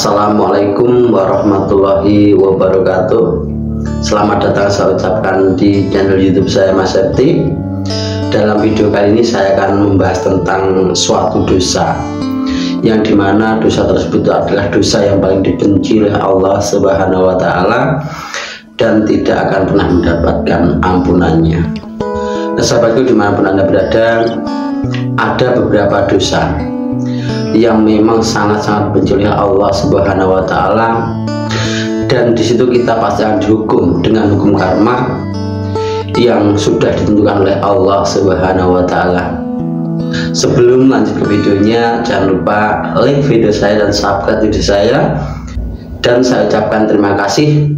Assalamualaikum warahmatullahi wabarakatuh. Selamat datang saya ucapkan di channel YouTube saya, Mas Septi. Dalam video kali ini saya akan membahas tentang suatu dosa, yang dimana dosa tersebut adalah dosa yang paling dibenci oleh Allah Subhanahu wa Ta'ala dan tidak akan pernah mendapatkan ampunannya. Nah, sahabatku, dimanapun Anda berada, ada beberapa dosa yang memang sangat-sangat dibenci oleh Allah Subhanahu wa Ta'ala, dan disitu kita pasti akan dihukum dengan hukum karma yang sudah ditentukan oleh Allah Subhanahu wa Ta'ala. Sebelum lanjut ke videonya, jangan lupa like video saya dan subscribe video saya, dan saya ucapkan terima kasih.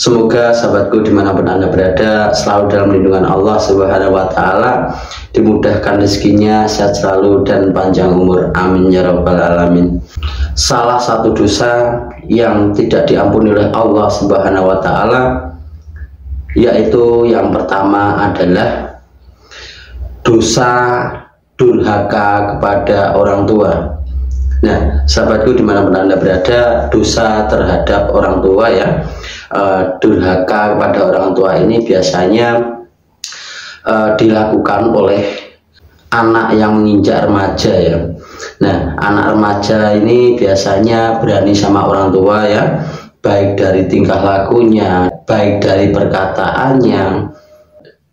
Semoga sahabatku dimanapun Anda berada selalu dalam lindungan Allah Subhanahu wa Ta'ala, dimudahkan rezekinya, sehat selalu dan panjang umur, amin ya rabbal alamin. Salah satu dosa yang tidak diampuni oleh Allah Subhanahu wa Ta'ala, yaitu yang pertama adalah dosa durhaka kepada orang tua. Nah, sahabatku dimanapun Anda berada, dosa terhadap orang tua ya, durhaka kepada orang tua ini biasanya dilakukan oleh anak yang menginjak remaja ya. Nah, anak remaja ini biasanya berani sama orang tua ya, baik dari tingkah lakunya, baik dari perkataannya,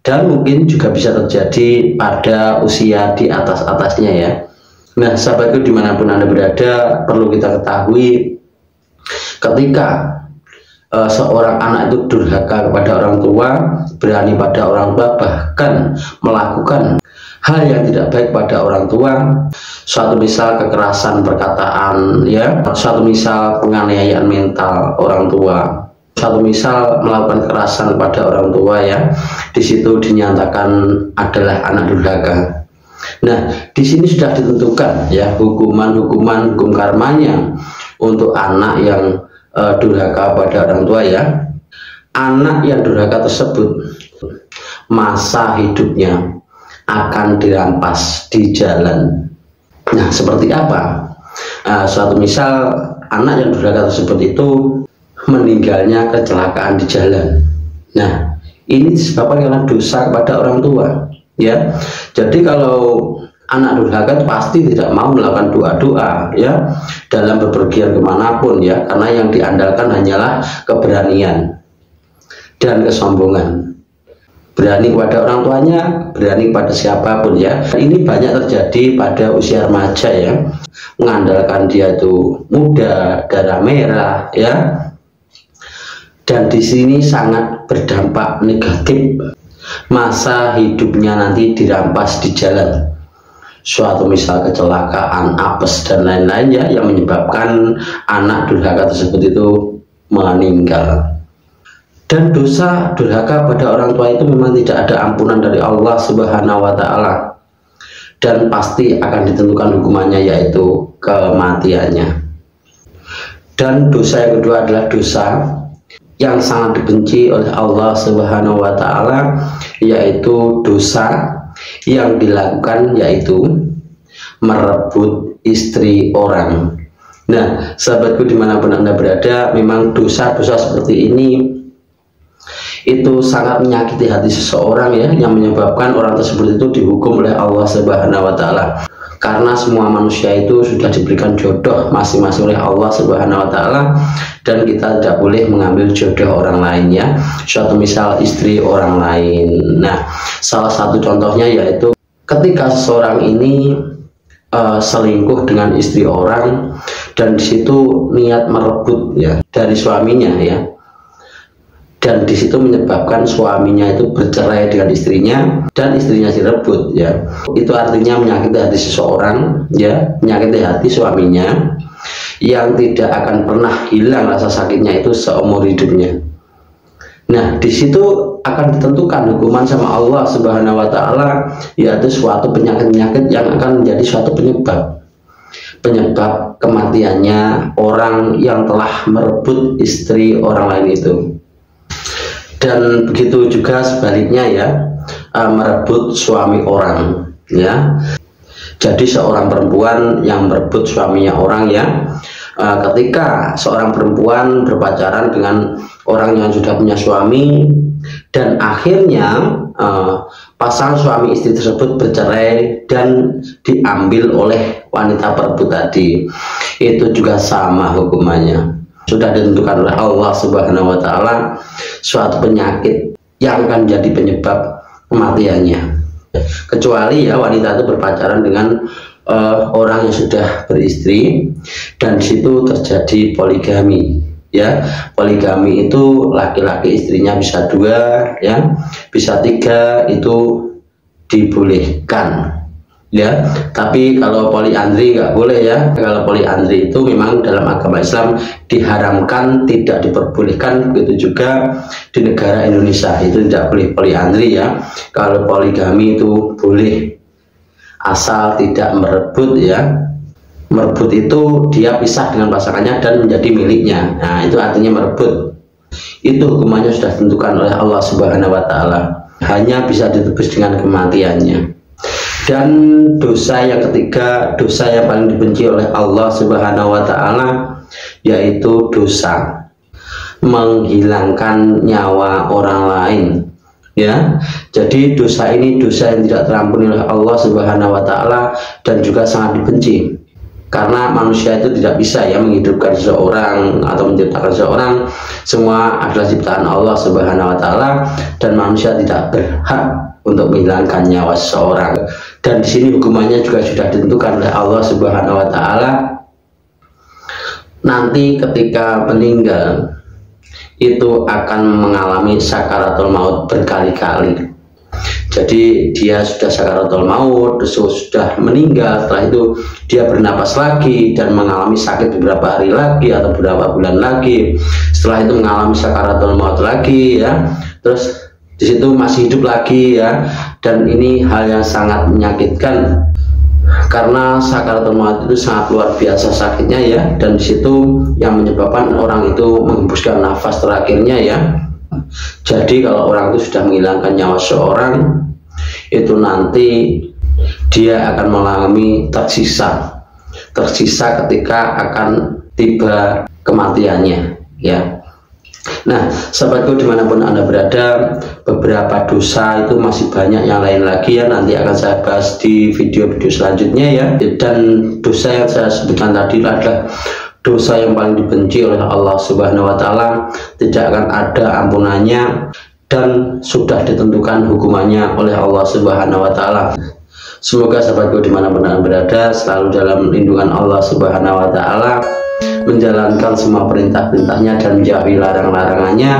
dan mungkin juga bisa terjadi pada usia di atas-atasnya ya. Nah, sahabatku dimanapun Anda berada, perlu kita ketahui ketika seorang anak itu durhaka kepada orang tua, berani pada orang tua, bahkan melakukan hal yang tidak baik pada orang tua, suatu misal kekerasan perkataan ya, suatu misal penganiayaan mental orang tua, suatu misal melakukan kekerasan pada orang tua ya, di situ dinyatakan adalah anak durhaka. Nah, di sini sudah ditentukan ya hukum karmanya untuk anak yang durhaka pada orang tua ya. Anak yang durhaka tersebut masa hidupnya akan dirampas di jalan. Nah, seperti apa? Suatu misal anak yang durhaka tersebut itu meninggalnya kecelakaan di jalan. Nah, ini disebabkan karena dosa kepada orang tua ya. Jadi kalau anak durhaka pasti tidak mau melakukan doa-doa ya dalam bepergian kemanapun ya, karena yang diandalkan hanyalah keberanian dan kesombongan. Berani kepada orang tuanya, berani kepada siapapun ya. Ini banyak terjadi pada usia remaja ya, mengandalkan dia itu muda, darah merah ya, dan di sini sangat berdampak negatif. Masa hidupnya nanti dirampas di jalan, suatu misal kecelakaan, apes dan lain-lain ya, yang menyebabkan anak durhaka tersebut itu meninggal. Dan dosa durhaka pada orang tua itu memang tidak ada ampunan dari Allah Subhanahu wa Ta'ala, dan pasti akan ditentukan hukumannya, yaitu kematiannya. Dan dosa yang kedua adalah dosa yang sangat dibenci oleh Allah Subhanahu wa Ta'ala, yaitu dosa yang dilakukan, yaitu merebut istri orang. Nah, sahabatku dimanapun Anda berada, memang dosa-dosa seperti ini itu sangat menyakiti hati seseorang ya, yang menyebabkan orang tersebut itu dihukum oleh Allah Subhanahu wa Ta'ala. Karena semua manusia itu sudah diberikan jodoh masing-masing oleh Allah Subhanahu wa Ta'ala, dan kita tidak boleh mengambil jodoh orang lain ya, suatu misal istri orang lain. Nah, salah satu contohnya yaitu ketika seseorang ini selingkuh dengan istri orang, dan disitu niat merebut ya dari suaminya ya, dan disitu menyebabkan suaminya itu bercerai dengan istrinya, dan istrinya direbut ya. Itu artinya menyakiti hati seseorang ya, menyakiti hati suaminya, yang tidak akan pernah hilang rasa sakitnya itu seumur hidupnya. Nah, disitu akan ditentukan hukuman sama Allah Subhanahu wa Ta'ala, yaitu suatu penyakit-penyakit yang akan menjadi suatu penyebab kematiannya orang yang telah merebut istri orang lain itu. Dan begitu juga sebaliknya ya, merebut suami orang ya. Jadi seorang perempuan yang merebut suaminya orang ya, ketika seorang perempuan berpacaran dengan orang yang sudah punya suami dan akhirnya pasangan suami istri tersebut bercerai dan diambil oleh wanita perebut tadi, itu juga sama hukumannya. Sudah ditentukan oleh Allah Subhanahu wa Ta'ala suatu penyakit yang akan jadi penyebab kematiannya, kecuali ya wanita itu berpacaran dengan orang yang sudah beristri dan disitu terjadi poligami. Ya, poligami itu laki-laki istrinya bisa 2 ya, bisa 3, itu dibolehkan ya. Tapi kalau poliandri nggak boleh ya. Kalau poliandri itu memang dalam agama Islam diharamkan, tidak diperbolehkan. Begitu juga di negara Indonesia itu tidak boleh poliandri ya. Kalau poligami itu boleh asal tidak merebut ya. Merebut itu dia pisah dengan pasangannya dan menjadi miliknya. Nah, itu artinya merebut. Itu hukumannya sudah ditentukan oleh Allah Subhanahu wa Ta'ala. Hanya bisa ditebus dengan kematiannya. Dan dosa yang ketiga, dosa yang paling dibenci oleh Allah Subhanahu wa Ta'ala, yaitu dosa menghilangkan nyawa orang lain. Ya, jadi dosa ini dosa yang tidak terampuni oleh Allah Subhanahu wa Ta'ala dan juga sangat dibenci. Karena manusia itu tidak bisa ya menghidupkan seseorang atau menciptakan seseorang. Semua adalah ciptaan Allah Subhanahu wa Ta'ala dan manusia tidak berhak untuk menghilangkan nyawa seseorang. Dan di sini hukumannya juga sudah ditentukan oleh Allah Subhanahu wa Ta'ala. Nanti ketika meninggal itu akan mengalami sakaratul maut berkali-kali. Jadi dia sudah sakaratul maut, sudah meninggal, setelah itu dia bernapas lagi dan mengalami sakit beberapa hari lagi atau beberapa bulan lagi. Setelah itu mengalami sakaratul maut lagi ya. Terus di situ masih hidup lagi ya. Dan ini hal yang sangat menyakitkan karena sakaratul maut itu sangat luar biasa sakitnya ya. Dan di situ yang menyebabkan orang itu menghembuskan nafas terakhirnya ya. Jadi kalau orang itu sudah menghilangkan nyawa seorang, itu nanti dia akan mengalami tersiksa ketika akan tiba kematiannya ya. Nah, sahabatku dimanapun Anda berada, beberapa dosa itu masih banyak yang lain lagi ya, nanti akan saya bahas di video-video selanjutnya ya. Dan dosa yang saya sebutkan tadi adalah dosa yang paling dibenci oleh Allah Subhanahu wa Ta'ala, tidak akan ada ampunannya dan sudah ditentukan hukumannya oleh Allah Subhanahu wa Ta'ala. Semoga sahabatku dimanapun Anda berada selalu dalam lindungan Allah Subhanahu wa Ta'ala, menjalankan semua perintah-perintahnya dan menjauhi larang-larangannya,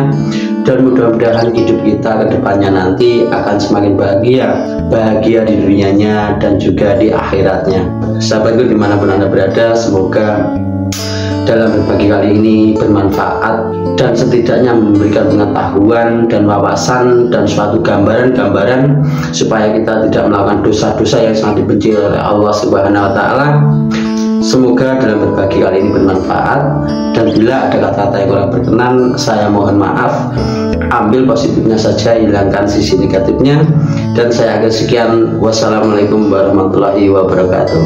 dan mudah-mudahan hidup kita ke depannya nanti akan semakin bahagia di dunianya dan juga di akhiratnya. Sahabatku dimanapun Anda berada, semoga dalam berbagi kali ini bermanfaat dan setidaknya memberikan pengetahuan dan wawasan dan suatu gambaran-gambaran supaya kita tidak melakukan dosa-dosa yang sangat dibenci oleh Allah Subhanahu wa Ta'ala. Semoga dalam berbagi kali ini bermanfaat, dan bila ada kata-kata yang kurang berkenan, saya mohon maaf. Ambil positifnya saja, hilangkan sisi negatifnya, dan saya akhir sekian. Wassalamualaikum warahmatullahi wabarakatuh.